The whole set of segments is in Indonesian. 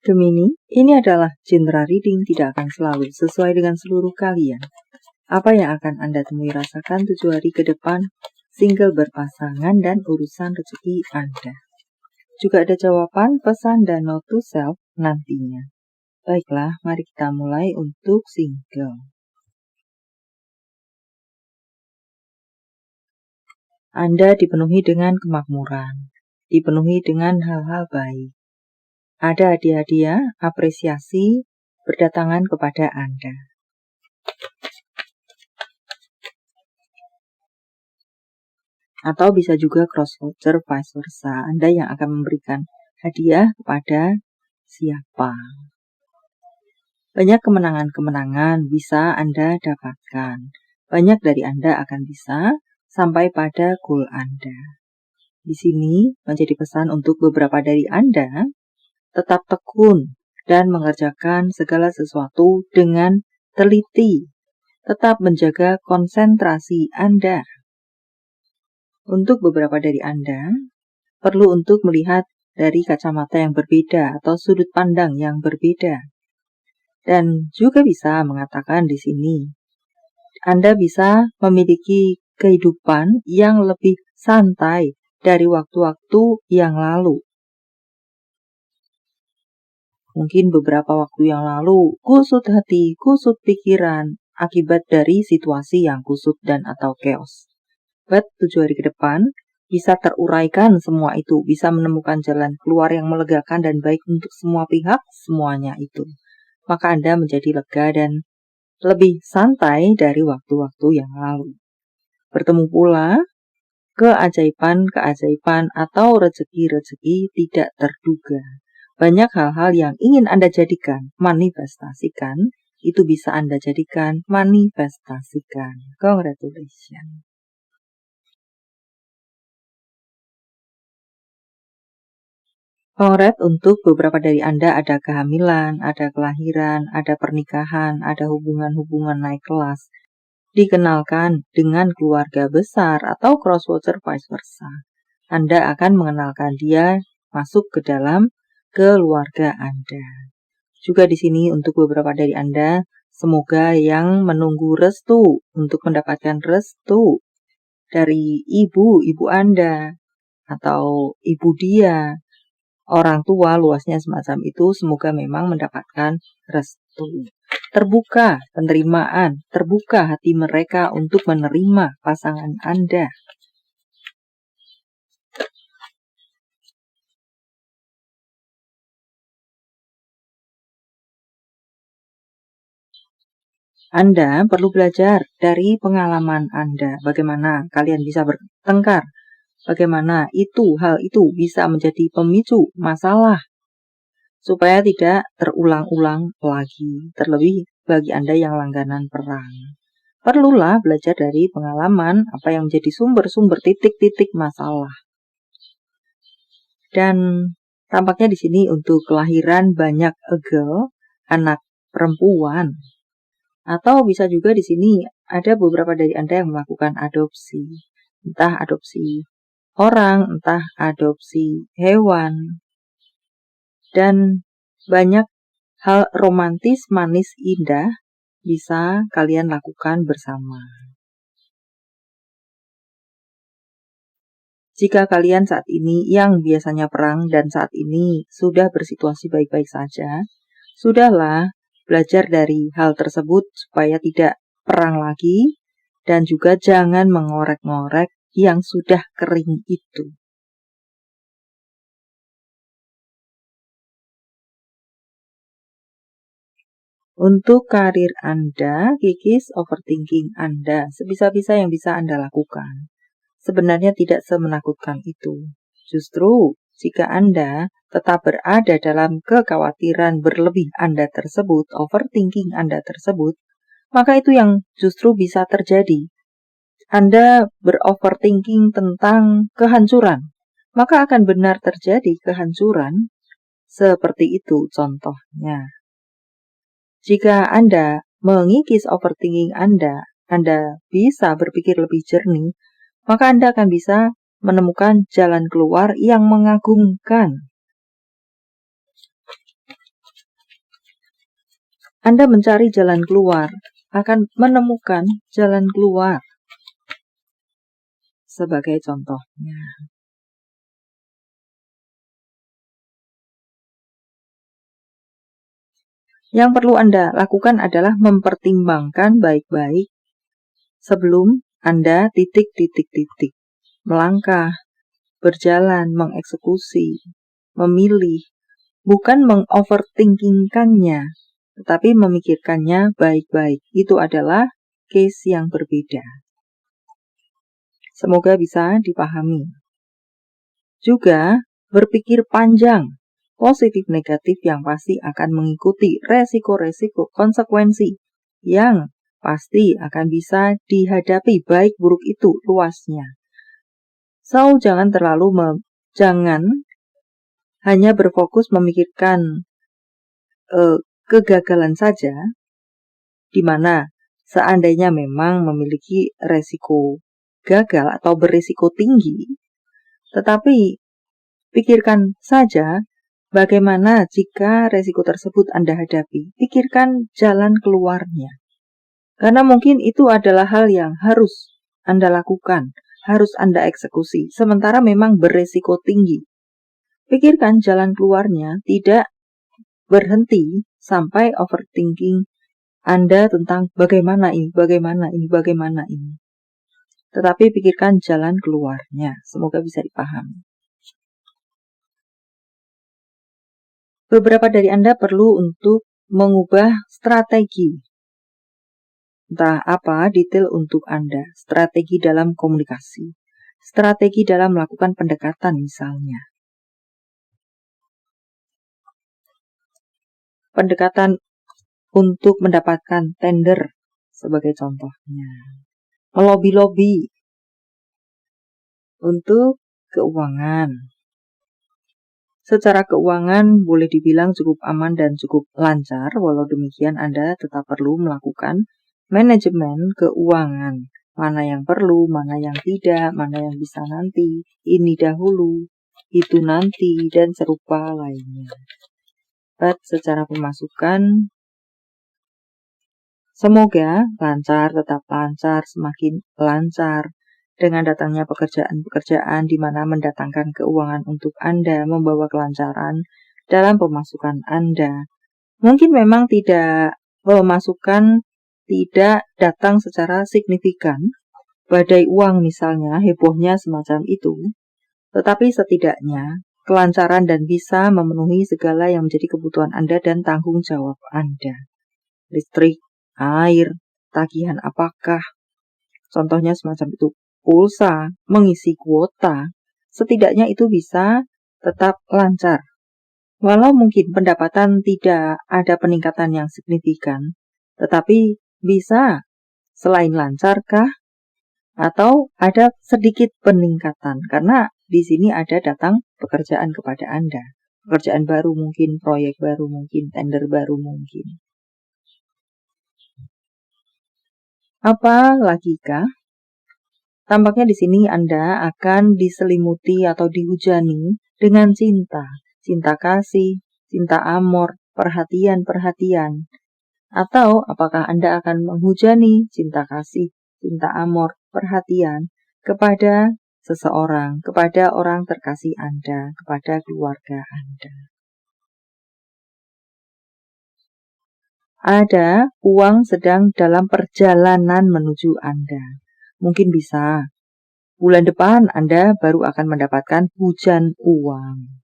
Gemini, ini adalah genre reading tidak akan selalu sesuai dengan seluruh kalian. Apa yang akan Anda temui rasakan 7 hari ke depan, single berpasangan dan urusan rezeki Anda. Juga ada jawaban, pesan, dan note to self nantinya. Baiklah, mari kita mulai untuk single. Anda dipenuhi dengan kemakmuran, dipenuhi dengan hal-hal baik. Ada hadiah-hadiah, apresiasi berdatangan kepada Anda. Atau bisa juga cross-culture vice versa, Anda yang akan memberikan hadiah kepada siapa. Banyak kemenangan-kemenangan bisa Anda dapatkan. Banyak dari Anda akan bisa sampai pada goal Anda. Di sini menjadi pesan untuk beberapa dari Anda, tetap tekun dan mengerjakan segala sesuatu dengan teliti. Tetap menjaga konsentrasi Anda. Untuk beberapa dari Anda, perlu untuk melihat dari kacamata yang berbeda atau sudut pandang yang berbeda. Dan juga bisa mengatakan di sini, Anda bisa memiliki kehidupan yang lebih santai dari waktu-waktu yang lalu. Mungkin beberapa waktu yang lalu, kusut hati, kusut pikiran, akibat dari situasi yang kusut dan atau chaos. But 7 hari ke depan, bisa teruraikan semua itu, bisa menemukan jalan keluar yang melegakan dan baik untuk semua pihak, semuanya itu. Maka Anda menjadi lega dan lebih santai dari waktu-waktu yang lalu. Bertemu pula keajaiban-keajaiban atau rezeki-rezeki tidak terduga. Banyak hal-hal yang ingin Anda jadikan, manifestasikan, itu bisa Anda jadikan, manifestasikan. Congratulations. Congrats untuk beberapa dari Anda ada kehamilan, ada kelahiran, ada pernikahan, ada hubungan-hubungan naik kelas. Dikenalkan dengan keluarga besar atau cross-culture vice versa. Anda akan mengenalkan dia masuk ke dalam keluarga Anda. Juga di sini untuk beberapa dari Anda, semoga yang menunggu restu untuk mendapatkan restu dari ibu Anda atau ibu dia, orang tua luasnya semacam itu, semoga memang mendapatkan restu. Terbuka penerimaan, terbuka hati mereka untuk menerima pasangan Anda. Anda perlu belajar dari pengalaman Anda, bagaimana kalian bisa bertengkar, bagaimana hal itu bisa menjadi pemicu masalah, supaya tidak terulang-ulang lagi, terlebih bagi Anda yang langganan perang. Perlulah belajar dari pengalaman apa yang menjadi sumber-sumber titik-titik masalah. Dan tampaknya di sini untuk kelahiran banyak girl, anak perempuan. Atau bisa juga di sini ada beberapa dari Anda yang melakukan adopsi. Entah adopsi orang, entah adopsi hewan. Dan banyak hal romantis, manis, indah bisa kalian lakukan bersama. Jika kalian saat ini yang biasanya perang dan saat ini sudah bersituasi baik-baik saja, sudahlah belajar dari hal tersebut supaya tidak perang lagi dan juga jangan mengorek-ngorek yang sudah kering itu. Untuk karir Anda, kikis overthinking Anda, sebisa-bisa yang bisa Anda lakukan. Sebenarnya tidak semenakutkan itu. Justru, jika Anda tetap berada dalam kekhawatiran berlebih Anda tersebut, overthinking Anda tersebut, maka itu yang justru bisa terjadi. Anda beroverthinking tentang kehancuran, maka akan benar terjadi kehancuran. Seperti itu contohnya. Jika Anda mengikis overthinking Anda bisa berpikir lebih jernih, maka Anda akan bisa menemukan jalan keluar yang mengagumkan. Anda mencari jalan keluar, akan menemukan jalan keluar. Sebagai contohnya, yang perlu Anda lakukan adalah mempertimbangkan baik-baik sebelum Anda titik-titik-titik melangkah, berjalan, mengeksekusi, memilih, bukan mengoverthinkingkannya, tetapi memikirkannya baik-baik. Itu adalah case yang berbeda. Semoga bisa dipahami. Juga berpikir panjang, positif negatif yang pasti akan mengikuti resiko-resiko konsekuensi yang pasti akan bisa dihadapi, baik buruk itu luasnya. So, jangan hanya berfokus memikirkan kegagalan saja, di mana seandainya memang memiliki resiko gagal atau berisiko tinggi, tetapi pikirkan saja bagaimana jika resiko tersebut Anda hadapi. Pikirkan jalan keluarnya. Karena mungkin itu adalah hal yang harus Anda lakukan, harus Anda eksekusi, sementara memang berisiko tinggi. Pikirkan jalan keluarnya, tidak berhenti sampai overthinking Anda tentang bagaimana ini. Tetapi pikirkan jalan keluarnya. Semoga bisa dipahami. Beberapa dari Anda perlu untuk mengubah strategi. Entah apa detail untuk Anda. Strategi dalam komunikasi. Strategi dalam melakukan pendekatan misalnya. Pendekatan untuk mendapatkan tender sebagai contohnya. Melobi-lobi untuk keuangan. Secara keuangan boleh dibilang cukup aman dan cukup lancar, walau demikian Anda tetap perlu melakukan manajemen keuangan. Mana yang perlu, mana yang tidak, mana yang bisa nanti, ini dahulu, itu nanti, dan serupa lainnya. But secara pemasukan, semoga lancar, tetap lancar, semakin lancar. Dengan datangnya pekerjaan-pekerjaan di mana mendatangkan keuangan untuk Anda, membawa kelancaran dalam pemasukan Anda. Mungkin memang pemasukan tidak datang secara signifikan, badai uang misalnya, hebohnya semacam itu. Tetapi setidaknya kelancaran dan bisa memenuhi segala yang menjadi kebutuhan Anda dan tanggung jawab Anda. Listrik, air, tagihan apakah, contohnya semacam itu, pulsa, mengisi kuota, setidaknya itu bisa tetap lancar. Walau mungkin pendapatan tidak ada peningkatan yang signifikan, tetapi bisa selain lancarkah atau ada sedikit peningkatan, karena di sini ada datang pekerjaan kepada Anda. Pekerjaan baru mungkin, proyek baru mungkin, tender baru mungkin. Apa lagi kah? Tampaknya di sini Anda akan diselimuti atau dihujani dengan cinta. Cinta kasih, cinta amor, perhatian-perhatian. Atau apakah Anda akan menghujani cinta kasih, cinta amor, perhatian kepada seseorang, kepada orang terkasih Anda, kepada keluarga Anda. Ada uang sedang dalam perjalanan menuju Anda. Mungkin bisa bulan depan Anda baru akan mendapatkan hujan uang.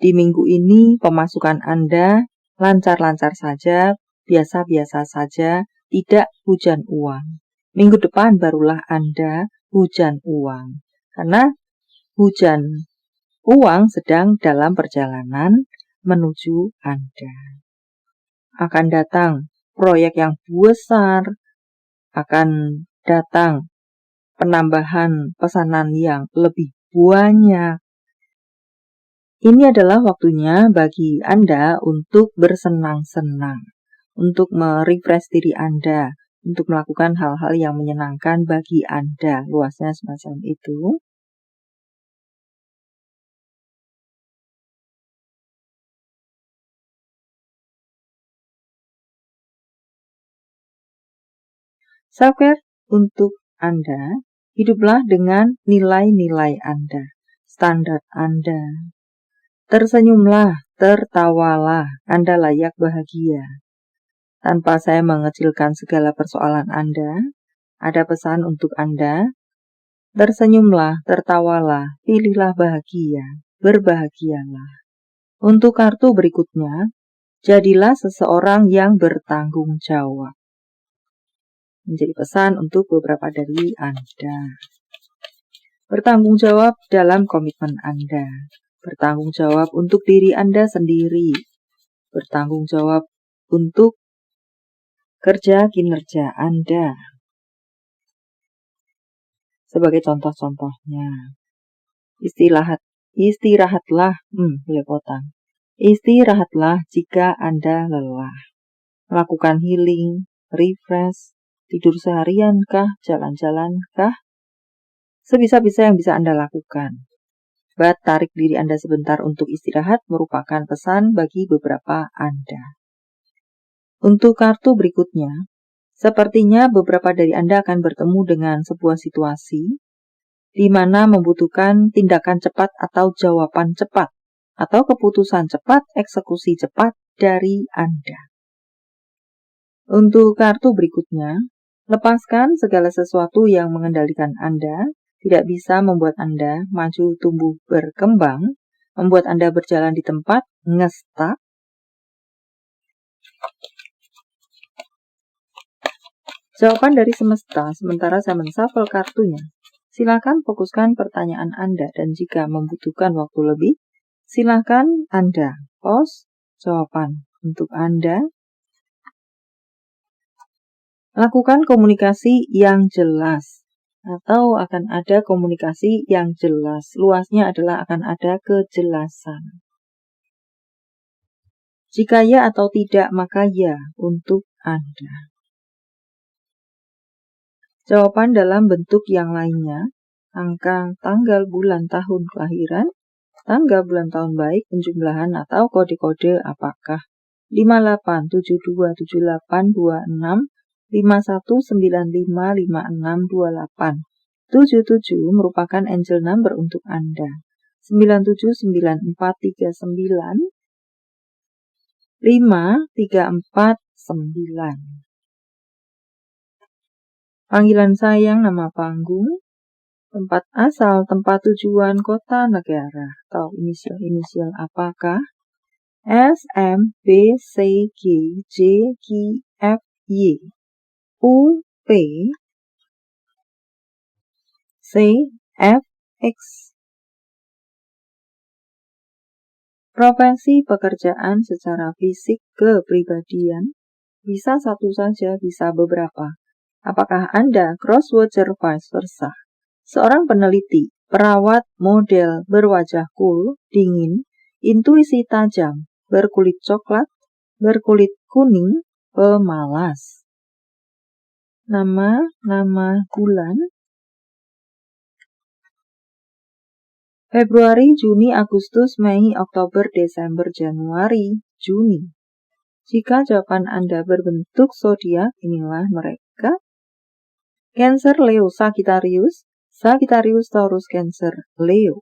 Di minggu ini pemasukan Anda lancar-lancar saja, biasa-biasa saja, tidak hujan uang. Minggu depan barulah Anda hujan uang. Karena hujan uang sedang dalam perjalanan menuju Anda. Akan datang proyek yang besar, akan datang penambahan pesanan yang lebih banyak. Ini adalah waktunya bagi Anda untuk bersenang-senang, untuk merefresh diri Anda, untuk melakukan hal-hal yang menyenangkan bagi Anda. Luasnya semacam itu. Self-care untuk Anda, hiduplah dengan nilai-nilai Anda, standar Anda. Tersenyumlah, tertawalah, Anda layak bahagia. Tanpa saya mengecilkan segala persoalan Anda, ada pesan untuk Anda. Tersenyumlah, tertawalah, pilihlah bahagia, berbahagialah. Untuk kartu berikutnya, jadilah seseorang yang bertanggung jawab. Menjadi pesan untuk beberapa dari Anda. Bertanggung jawab dalam komitmen Anda. Bertanggung jawab untuk diri Anda sendiri. Bertanggung jawab untuk kerja kinerja Anda. Sebagai contoh-contohnya, istirahatlah, belepotan. Istirahatlah jika Anda lelah. Melakukan healing, refresh, tidur seharian kah, jalan-jalan kah? Sebisa-bisa yang bisa Anda lakukan. Tarik diri Anda sebentar untuk istirahat merupakan pesan bagi beberapa Anda. Untuk kartu berikutnya, sepertinya beberapa dari Anda akan bertemu dengan sebuah situasi di mana membutuhkan tindakan cepat atau jawaban cepat, atau keputusan cepat, eksekusi cepat dari Anda. Untuk kartu berikutnya, lepaskan segala sesuatu yang mengendalikan Anda, tidak bisa membuat Anda maju, tumbuh, berkembang, membuat Anda berjalan di tempat, ngestak. Jawaban dari semesta, sementara saya menshuffle kartunya. Silakan fokuskan pertanyaan Anda, dan jika membutuhkan waktu lebih, silakan Anda pause jawaban untuk Anda. Lakukan komunikasi yang jelas, atau akan ada komunikasi yang jelas. Luasnya adalah akan ada kejelasan. Jika ya atau tidak, maka ya untuk Anda. Jawaban dalam bentuk yang lainnya, angka, tanggal, bulan, tahun kelahiran, tanggal, bulan, tahun baik, penjumlahan atau kode-kode apakah 58727826 51955628. 77 merupakan angel number untuk Anda. 979439 5349. Panggilan sayang, nama panggung, tempat asal, tempat tujuan, kota, negara, atau inisial apakah? S, M, B, C, G, J, K, F, Y, U, P, C, F, X. Profesi pekerjaan secara fisik, kepribadian, bisa satu saja, bisa beberapa. Apakah Anda crosswatcher vice versa? Seorang peneliti, perawat, model, berwajah cool, dingin, intuisi tajam, berkulit coklat, berkulit kuning, pemalas. Nama bulan, Februari, Juni, Agustus, Mei, Oktober, Desember, Januari, Juni. Jika jawaban Anda berbentuk zodiak, inilah mereka. Cancer, Leo, Sagittarius, Taurus, Cancer, Leo.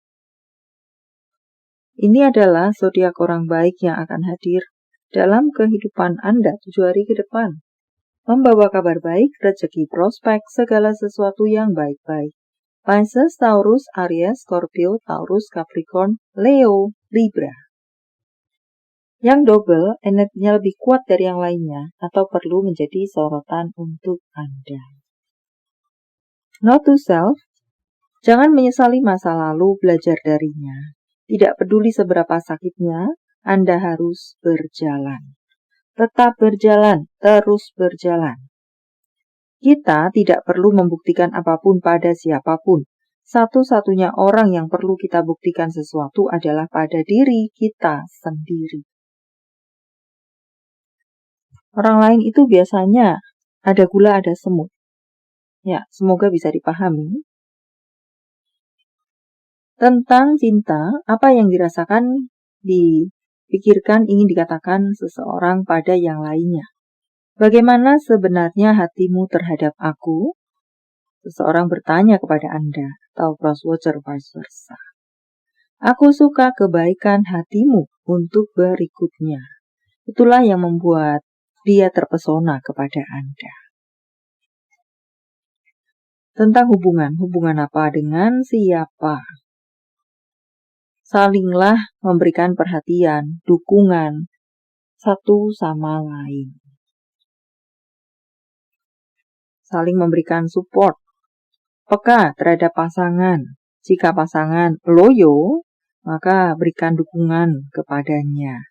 Ini adalah zodiak orang baik yang akan hadir dalam kehidupan Anda 7 hari ke depan. Membawa kabar baik, rezeki, prospek, segala sesuatu yang baik-baik. Pisces, Taurus, Aries, Scorpio, Taurus, Capricorn, Leo, Libra. Yang double, energinya lebih kuat dari yang lainnya atau perlu menjadi sorotan untuk Anda. Note to self, jangan menyesali masa lalu, belajar darinya. Tidak peduli seberapa sakitnya, Anda harus berjalan. Tetap berjalan, terus berjalan. Kita tidak perlu membuktikan apapun pada siapapun. Satu-satunya orang yang perlu kita buktikan sesuatu adalah pada diri kita sendiri. Orang lain itu biasanya ada gula, ada semut. Ya, semoga bisa dipahami. Tentang cinta, apa yang dirasakan, dipikirkan, ingin dikatakan seseorang pada yang lainnya. Bagaimana sebenarnya hatimu terhadap aku? Seseorang bertanya kepada Anda, atau crosswatcher vice versa. Aku suka kebaikan hatimu untuk berikutnya. Itulah yang membuat dia terpesona kepada Anda. Tentang hubungan apa dengan siapa? Salinglah memberikan perhatian, dukungan satu sama lain. Saling memberikan support, peka terhadap pasangan. Jika pasangan loyo, maka berikan dukungan kepadanya,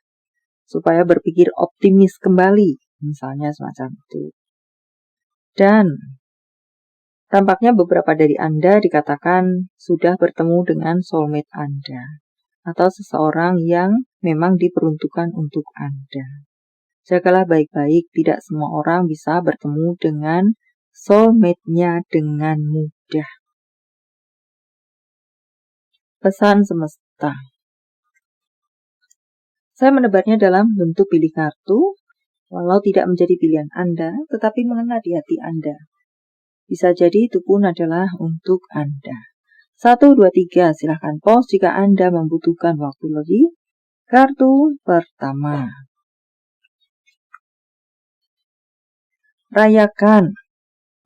supaya berpikir optimis kembali, misalnya semacam itu. Dan tampaknya beberapa dari Anda dikatakan sudah bertemu dengan soulmate Anda, atau seseorang yang memang diperuntukkan untuk Anda. Jagalah baik-baik, tidak semua orang bisa bertemu dengan soulmate-nya dengan mudah. Pesan semesta. Saya menebarnya dalam bentuk pilih kartu, walau tidak menjadi pilihan Anda, tetapi mengena di hati Anda. Bisa jadi itu pun adalah untuk Anda. 1, 2, 3, silahkan pause jika Anda membutuhkan waktu lebih. Kartu pertama. Rayakan,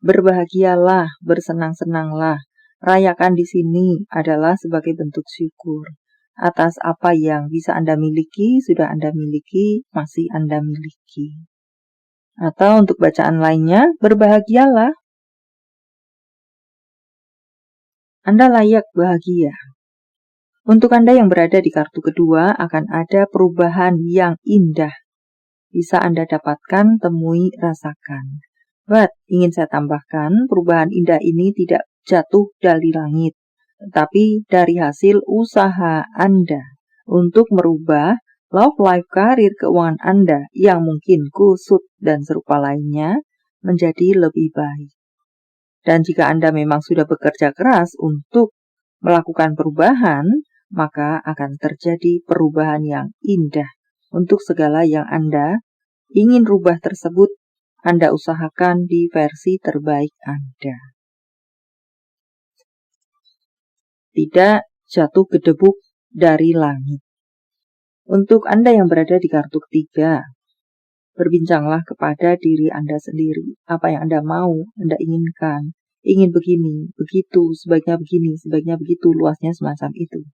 berbahagialah, bersenang-senanglah. Rayakan di sini adalah sebagai bentuk syukur atas apa yang bisa Anda miliki, sudah Anda miliki, masih Anda miliki. Atau untuk bacaan lainnya, berbahagialah. Anda layak bahagia. Untuk Anda yang berada di kartu kedua, akan ada perubahan yang indah. Bisa Anda dapatkan, temui, rasakan. But, ingin saya tambahkan, perubahan indah ini tidak jatuh dari langit, tetapi dari hasil usaha Anda untuk merubah love life, karir, keuangan Anda yang mungkin kusut dan serupa lainnya menjadi lebih baik. Dan jika Anda memang sudah bekerja keras untuk melakukan perubahan, maka akan terjadi perubahan yang indah. Untuk segala yang Anda ingin rubah tersebut, Anda usahakan di versi terbaik Anda. Tidak jatuh gedebuk dari langit. Untuk Anda yang berada di kartu ketiga, berbincanglah kepada diri Anda sendiri. Apa yang Anda mau, Anda inginkan. Ingin begini, begitu, sebaiknya begitu, luasnya semacam itu.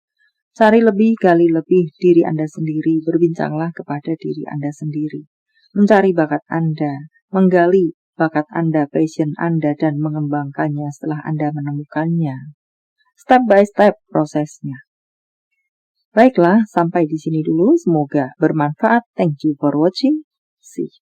Cari lebih, gali lebih diri Anda sendiri. Berbincanglah kepada diri Anda sendiri. Mencari bakat Anda, menggali bakat Anda, passion Anda, dan mengembangkannya setelah Anda menemukannya. Step by step prosesnya. Baiklah, sampai di sini dulu. Semoga bermanfaat. Thank you for watching. See you.